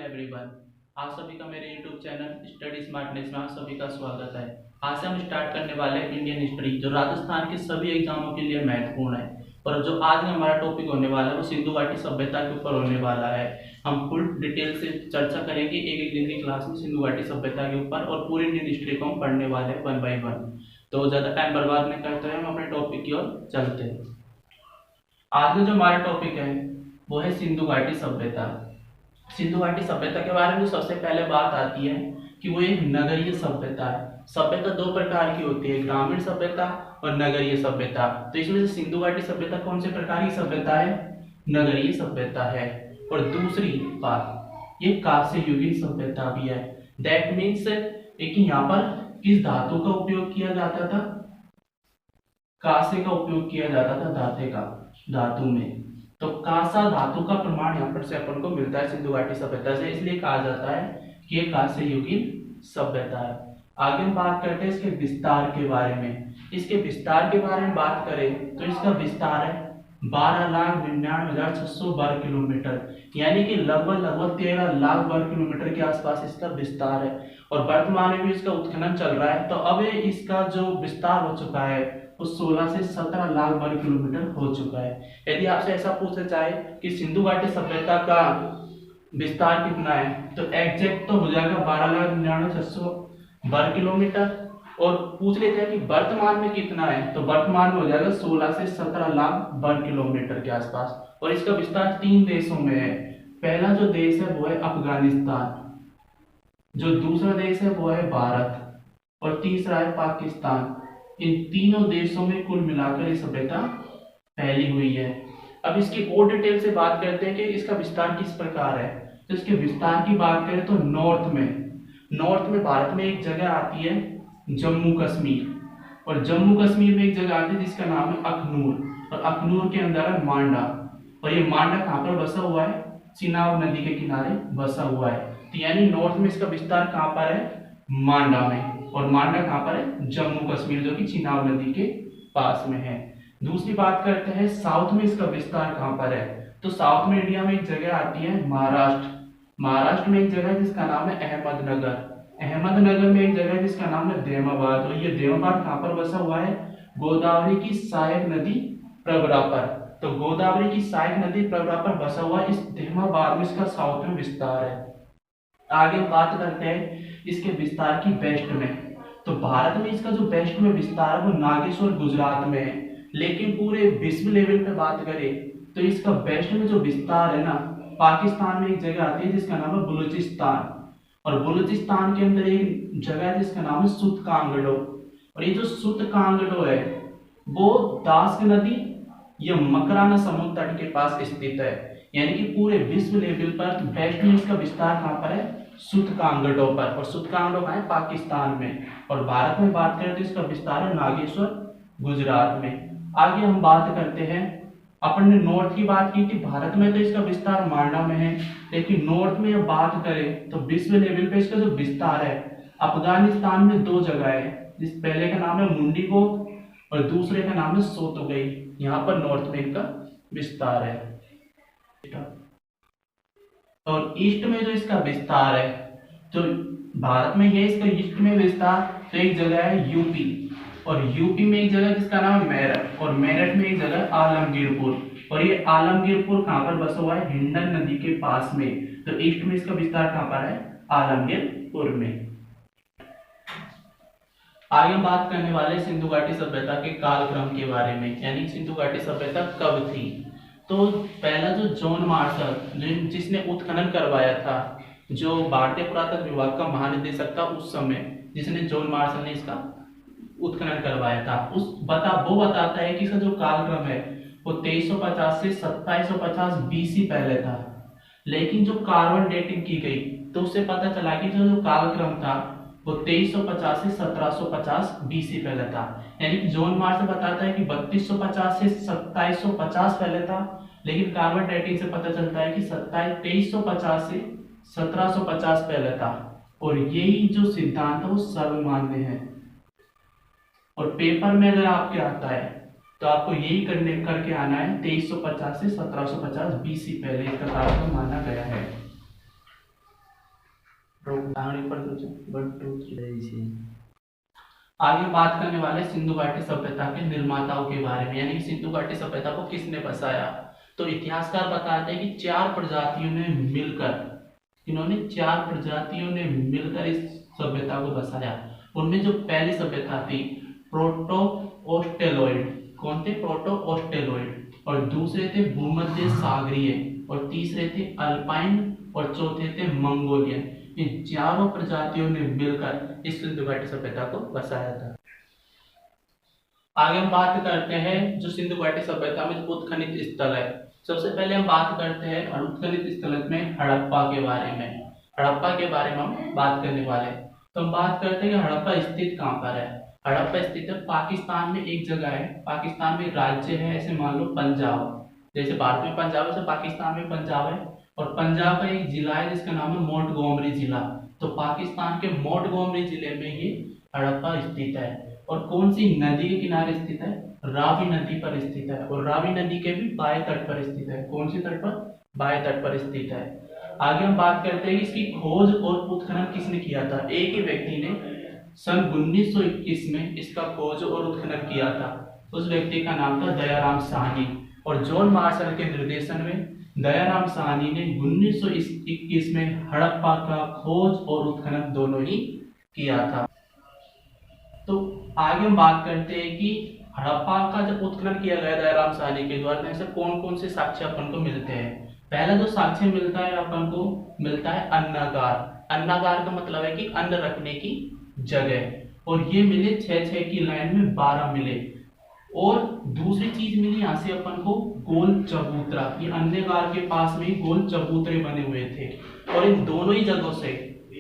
Everyone. आप सभी का मेरे यूट्यूब चैनल स्टडी स्मार्टनेस में आप सभी का स्वागत है। आज से हम स्टार्ट करने वाले हैं इंडियन हिस्ट्री, जो राजस्थान के सभी एग्जामों के लिए महत्वपूर्ण है। और जो आज में हमारा टॉपिक होने वाला है वो सिंधु घाटी सभ्यता के ऊपर होने वाला है। हम फुल डिटेल से चर्चा करेंगे एक एक दिन की क्लास में सिंधु घाटी सभ्यता के ऊपर, और पूरी इंडियन हिस्ट्री को हम पढ़ने वाले हैं वन बाई वन। तो ज्यादा टाइम बर्बाद नहीं करते हुए हम अपने टॉपिक की ओर चलते हैं। आज में जो हमारा टॉपिक है वो है सिंधु घाटी सभ्यता। सिंधु घाटी सभ्यता के बारे में जो सबसे पहले बात आती है कि वो एक नगरीय सभ्यता है। सभ्यता दो प्रकार की होती है, ग्रामीण सभ्यता और नगरीय सभ्यता। तो इसमें से सिंधु घाटी सभ्यता कौन से प्रकार की सभ्यता है? नगरीय सभ्यता है। और दूसरी बात, ये कांस्य युगीन सभ्यता भी है। दैट मीन्स कि यहाँ पर किस धातु का उपयोग किया जाता था? कांस्य का उपयोग किया जाता था धातु में। तो कांसा धातु का प्रमाण यहाँ पर से अपन को मिलता है सिंधु घाटी सभ्यता से, इसलिए कहा जाता है कि ये कांस्य युगीन सभ्यता है। आगे हम बात करते हैं इसके विस्तार के बारे में। इसके विस्तार के बारे में बात करें तो इसका विस्तार है 12,99,600 वर्ग किलोमीटर, यानी कि लगभग 13 लाख वर्ग किलोमीटर के आसपास इसका विस्तार है। और वर्तमान में भी इसका उत्खनन चल रहा है। तो अब इसका जो विस्तार हो चुका है वो 16 से 17 लाख वर्ग किलोमीटर हो चुका है। यदि आपसे ऐसा पूछा जाए कि सिंधु घाटी सभ्यता का विस्तार कितना है, तो एग्जैक्ट तो हो जाएगा 12,99,600 वर्ग किलोमीटर। और पूछ लेते हैं कि वर्तमान में कितना है, तो वर्तमान में हो जाएगा 16 से 17 लाख वर्ग किलोमीटर के आसपास। और इसका विस्तार 3 देशों में है। पहला जो देश है वो है अफगानिस्तान, जो दूसरा देश है वो है भारत, और तीसरा है पाकिस्तान। इन तीनों देशों में कुल मिलाकर ये सभ्यता फैली हुई है। अब इसकी और डिटेल से बात करते हैं कि इसका विस्तार किस प्रकार है। तो इसके विस्तार की बात करें तो नॉर्थ में भारत में एक जगह आती है जम्मू कश्मीर, और जम्मू कश्मीर में एक जगह आती है जिसका नाम है अखनूर, और अखनूर के अंदर है मांडा। और ये मांडा कहाँ पर बसा हुआ है? चिनाब नदी के किनारे बसा हुआ है। तो यानी नॉर्थ में इसका विस्तार कहाँ पर है? मांडा में। और मांडा कहाँ पर है? जम्मू कश्मीर, जो कि चिनाब नदी के पास में है। दूसरी बात करते हैं साउथ में इसका विस्तार कहाँ पर है। तो साउथ में इंडिया में एक जगह आती है महाराष्ट्र में एक जगह है जिसका नाम है अहमदनगर में एक जगह है जिसका नाम है देमाबाद। और ये देमाबाद कहाँ पर बसा हुआ है? गोदावरी की सहायक नदी प्रवरा पर। तो गोदावरी की सहायक नदी प्रवरा पर बसा हुआ इस देमाबाद में इसका साउथ में विस्तार है। आगे बात करते हैं इसके विस्तार की वेस्ट में। तो भारत में इसका जो वेस्ट में विस्तार है वो नागेश्वर गुजरात में है। लेकिन पूरे विश्व लेवल पे बात करें तो इसका वेस्ट में जो विस्तार है ना, पाकिस्तान में एक जगह आती है जिसका नाम है बलूचिस्तान, और बलूचिस्तान के अंदर एक जगह है जिसका नाम है सुतकांगडो। और ये जो सुतकांगडो है वो दास्क नदी या मकराना समुद्र तट के पास स्थित है। यानी कि पूरे विश्व लेवल पर वेस्ट में इसका विस्तार कहाँ पर है? सुतकांगडो पर। और सुतकांगडो कहाँ है? पाकिस्तान में। और भारत में बात करें तो इसका विस्तार है नागेश्वर गुजरात में। आगे हम बात करते हैं, अपन ने नॉर्थ की बात की थी, भारत में तो इसका विस्तार मांडा में है। लेकिन नॉर्थ में अब बात करें तो विश्व लेवल पे इसका जो विस्तार है, अफगानिस्तान में 2 जगह है, जिस पहले का नाम है मुंडीगोक और दूसरे का नाम है सोतोगई। यहाँ पर नॉर्थ में इनका विस्तार है। और ईस्ट में जो इसका विस्तार है, तो भारत में है इसका ईस्ट में विस्तार, तो एक जगह है यूपी, और यूपी में एक जगह जिसका नाम है मेरठ, और मेरठ में एक जगह आलमगीरपुर। और ये आलमगीरपुर कहाँ पर बसा हुआ है? हिंडन नदी के पास में। तो ईस्ट में इसका विस्तार कहाँ पर है? आलमगीरपुर में। आगे हम बात करने वाले सिंधु घाटी सभ्यता के कालक्रम के बारे में, यानी सिंधु घाटी सभ्यता कब थी। तो पहला जो जॉन मार्शल जिसने उत्खनन करवाया था, जो भारतीय पुरातत्व विभाग का महानिदेशक था उस समय, जिसने जॉन मार्शल ने इसका उत्खनन करवाया था, वो बताता है कि इसका जो कालक्रम है वो 2350 से 2750 बीसी पहले था। लेकिन जो कार्बन डेटिंग की गई तो उससे पता चला कि जो कालक्रम था वो 2350 से 1750 बीसी पहले था। यानी कि जॉन मार्शल बताता है कि 3250 से 2750 पहले था, लेकिन कार्बन डेटिंग से पता चलता है कि 2350 से 1750 पहले था। और यही जो सिद्धांत है वो सर्वमान्य है। और पेपर में अगर आपके आता है तो आपको यही करके आना है, 2350 से 1750 बीसी पहले इसका कालक्रम माना गया है। आगे बात करने वाले सिंधु घाटी सभ्यता के निर्माताओं के बारे में, यानी कि सिंधु घाटी सभ्यता को किसने बसाया। तो इतिहासकार बताते हैं कि चार प्रजातियों ने मिलकर इस सभ्यता को बसाया। उनमें जो पहली सभ्यता थी प्रोटो ऑस्ट्रेलोइड, कौन थे? प्रोटो ऑस्ट्रेलोइड। और दूसरे थे भूमध्य सागरीय, और तीसरे थे अल्पाइन, और चौथे थे मंगोलियन। इन चारों प्रजातियों ने मिलकर इस सिंधु घाटी सभ्यता को बसाया था। आगे हम बात करते हैं जो सिंधु घाटी सभ्यता में उत्खनित स्थल है। सबसे पहले हम बात करते हैं उत्खनित स्थल में हड़प्पा के बारे में। हड़प्पा के बारे में हम बात करने वाले हैं। तो हम बात करते हैं कि हड़प्पा स्थित कहाँ पर है। हड़प्पा स्थित है पाकिस्तान में, एक जगह है। पाकिस्तान में राज्य है, ऐसे मान लो पंजाब, जैसे भारत में पंजाब है, पाकिस्तान में पंजाब है। और पंजाब का एक जिला है जिसका नाम है मोंटगोमरी जिला। तो पाकिस्तान के मोंटगोमरी जिले में ये हड़प्पा स्थित है। और कौन सी नदी के किनारे स्थित है? रावी नदी पर स्थित है। और रावी नदी के भी बाएं तट पर स्थित है। कौन सी तट पर? बाएं तट पर स्थित है। आगे हम बात करते हैं कि इसकी खोज और उत्खनन किसने किया था। एक ही व्यक्ति ने सन 1921 में इसका खोज और उत्खनन किया था। उस व्यक्ति का नाम था दयाराम साहनी। और जॉन मार्शल के निर्देशन में दयाराम साहनी ने 1921 में हड़प्पा का खोज और उत्खनन दोनों ही किया था। तो आगे हम बात करते हैं कि हड़प्पा का जब उत्खनन किया गया दयाराम साहनी के द्वारा, ऐसे कौन कौन से साक्ष्य अपन को मिलते हैं। पहला जो साक्ष्य मिलता है अपन को मिलता है अन्नागार। अन्नागार का मतलब है कि अन्न रखने की जगह। और ये मिले 6-6 की लाइन में 12 मिले। और दूसरी चीज मिली यहाँ से अपन को गोल चबूतरा। ये अन्नागार के पास में गोल चबूतरे बने हुए थे। और इन दोनों ही जगहों से,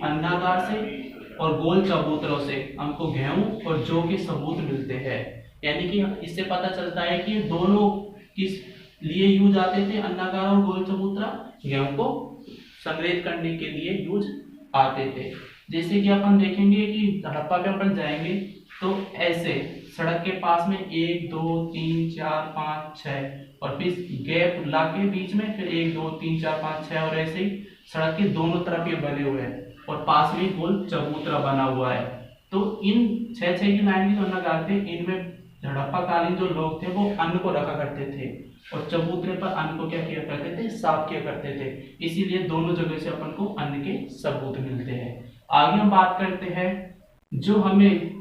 अन्नागार से और गोल चबूतरों से, हमको गेहूं और जौ के सबूत मिलते हैं। यानी कि इससे पता चलता है कि दोनों किस लिए यूज आते थे, अन्नागार और गोल चबूतरा गेहूं को संग्रहित करने के लिए यूज आते थे। जैसे कि अपन देखेंगे कि हड़प्पा पे अपन जाएंगे तो ऐसे सड़क के पास में 1 2 3 4 5 6 और फिर गैप लाके बीच में फिर 1 2 3 4 5 6 और ऐसे ही सड़क के दोनों तरफ ये बने हुए हैं और पास में गोल चबूतरा बना हुआ है। तो इन 6-6 की लाइन की जो अन्नागार थे, इनमें हड़प्पा कालीन जो लोग थे वो अन्न को रखा करते थे और चबूतरे पर अन्न को क्या किया करते थे? साफ किया करते थे। इसीलिए दोनों जगह से अपन को अन्न के सबूत मिलते हैं। आगे हम बात करते हैं जो हमें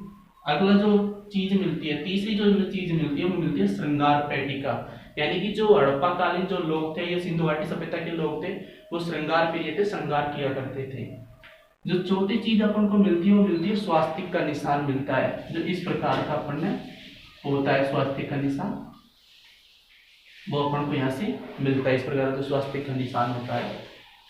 अगला जो चीज मिलती है, तीसरी जो चीज मिलती है वो मिलती है श्रृंगार पेटिका। यानी कि जो हड़प्पा कालीन जो लोग थे, ये सिंधु घाटी सभ्यता के लोग थे, वो श्रृंगार पीरियड पे श्रृंगार किया करते थे। जो चौथी चीज अपन को मिलती है वो मिलती है स्वास्तिक का निशान मिलता है, जो इस प्रकार का अपन ने होता है स्वास्तिक का निशान, वो अपन को यहाँ से मिलता है। इस प्रकार का स्वास्तिक का निशान होता है।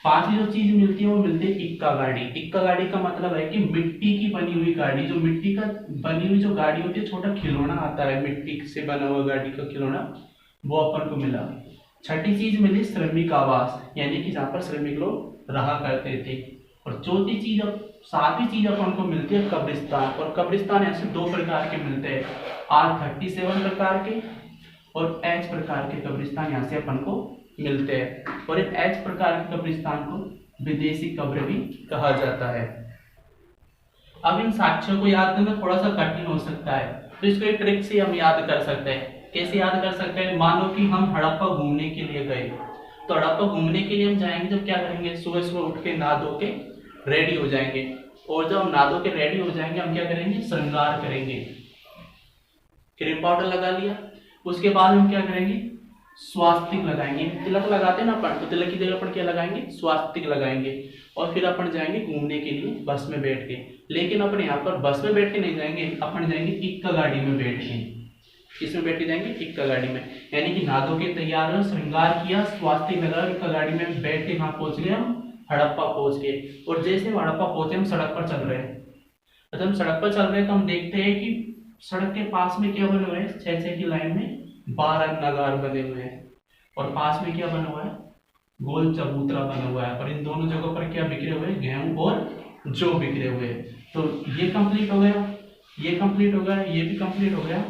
पांचवी जो चीज मिलती है वो मिलती है इक्का गाड़ी। इक्का गाड़ी का मतलब है कि मिट्टी की बनी हुई गाड़ी, जो मिट्टी का बनी हुई जो गाड़ी होती है, छोटा खिलौना आता है मिट्टी से बना हुआ गाड़ी का खिलौना, वो अपन को मिला। छठी चीज मिली श्रमिक आवास, यानी कि जहाँ पर श्रमिक लोग रहा करते थे। और चौथी चीज, सातवीं चीज अपन को मिलती है कब्रिस्तान। और कब्रिस्तान ऐसे 2 प्रकार के मिलते हैं, R37 प्रकार के और H प्रकार के कब्रिस्तान यहाँ से अपन को मिलते हैं। और इन H प्रकार के कब्रिस्तान को विदेशी कब्र भी कहा जाता है। अब इन साक्ष्यों को याद करना थोड़ा सा कठिन हो सकता है, तो इसको एक ट्रिक से हम याद कर सकते हैं। कैसे याद कर सकते हैं? मानो कि हम हड़प्पा घूमने के लिए गए, तो हड़प्पा घूमने के लिए हम जाएंगे, जब क्या करेंगे, सुबह सुबह उठ के नहा धो के रेडी हो जाएंगे। और जब हम नहा धो के रेडी हो जाएंगे, हम क्या करेंगे? श्रृंगार करेंगे, क्रीम पाउडर लगा लिया। उसके बाद हम क्या करेंगे? स्वास्तिक लगाएंगे। तिलक लगाते हैं ना अपन, तो तिलक की जगह अपन क्या लगाएंगे? स्वास्तिक लगाएंगे। और फिर अपन जाएंगे घूमने के लिए बस में बैठ के। लेकिन अपन यहाँ पर बस में बैठ के नहीं जाएंगे, अपन जाएंगे इक्का गाड़ी में बैठ के। किसमें बैठ के जाएंगे? इक्का गाड़ी में। यानी कि नहा धो के तैयार हो, श्रृंगार किया, स्वास्तिक लगा, इक्का गाड़ी में बैठ के कहाँ पहुंच गए? हम हड़प्पा पहुंच गए। और जैसे हम हड़प्पा पहुंचे, हम सड़क पर चल रहे हैं। जब हम सड़क पर चल रहे हैं तो हम देखते हैं कि सड़क के पास में क्या बने हुए हैं? 6-6 की लाइन में 12 नगार बने हुए हैं। और पास में क्या बना हुआ है? गोल चबूतरा बना हुआ है। और इन दोनों जगहों पर क्या बिखरे हुए? गेहूं और जौ बिखरे हुए। तो ये कंप्लीट हो गया, ये कंप्लीट हो गया, ये भी कंप्लीट हो गया,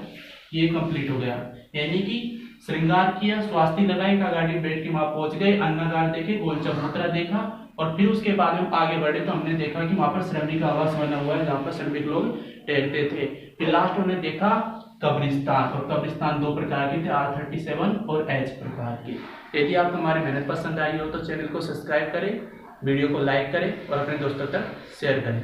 ये कंप्लीट हो गया। यानी कि श्रृंगार किया, स्वास्ति लगाई, का गाड़ी बैठ के वहां पहुंच गए, अन्नागार देखे, गोल चबूतरा देखा, और फिर उसके बाद में आगे बढ़े तो हमने देखा कि वहां पर श्रमिक आवास बना हुआ है जहाँ पर श्रमिक लोग ठहरते थे। फिर लास्ट हमने देखा कब्रिस्तान, और कब्रिस्तान दो प्रकार के थे, R37 और H प्रकार के। यदि आपको हमारी मेहनत पसंद आई हो तो चैनल को सब्सक्राइब करें, वीडियो को लाइक करें और अपने दोस्तों तक शेयर करें।